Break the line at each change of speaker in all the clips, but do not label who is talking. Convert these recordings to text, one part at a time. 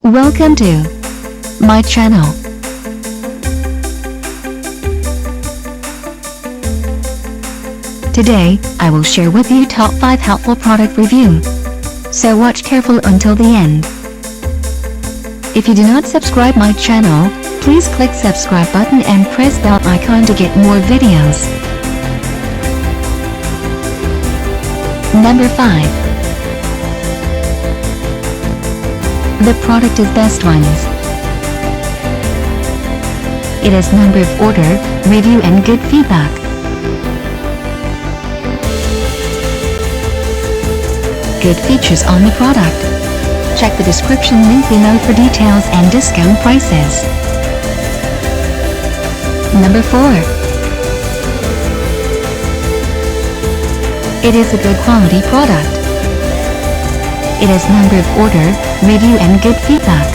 Welcome to my channel. Today, I will share with you top 5 helpful product review. So watch careful until the end. If you do not subscribe my channel, please click subscribe button and press bell icon to get more videos. Number 5. The product is Best Ones. It has number of order, review and good feedback. Good features on the product. Check the description link below for details and discount prices. Number 4. It is a good quality product. It has number of order, review and good feedback.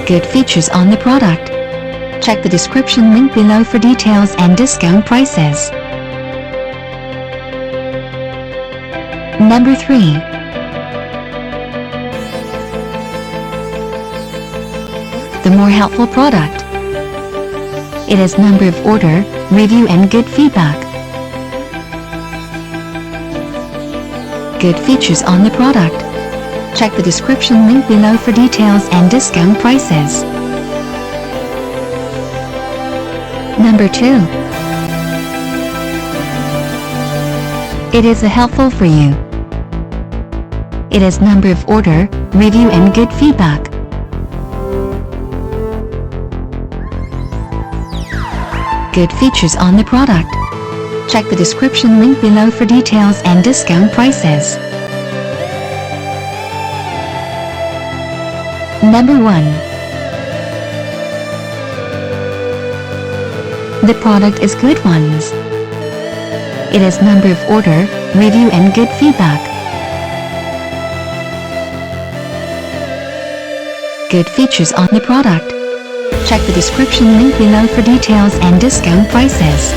Good features on the product. Check the description link below for details and discount prices. Number 3. The more helpful product. It has number of order, review and good feedback. Good features on the product. Check the description link below for details and discount prices. Number 2. It is a helpful for you. It has number of order, review and good feedback. Good features on the product. Check the description link below for details and discount prices. Number 1. The product is Good Ones. It has number of order, review and good feedback. Good features on the product. Check the description link below for details and discount prices.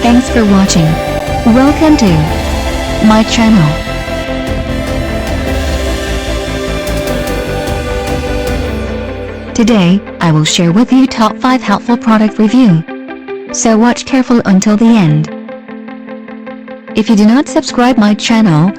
Thanks for watching. Welcome to my channel. Today, I will share with you top 5 helpful product review. So watch careful until the end. If you do not subscribe my channel,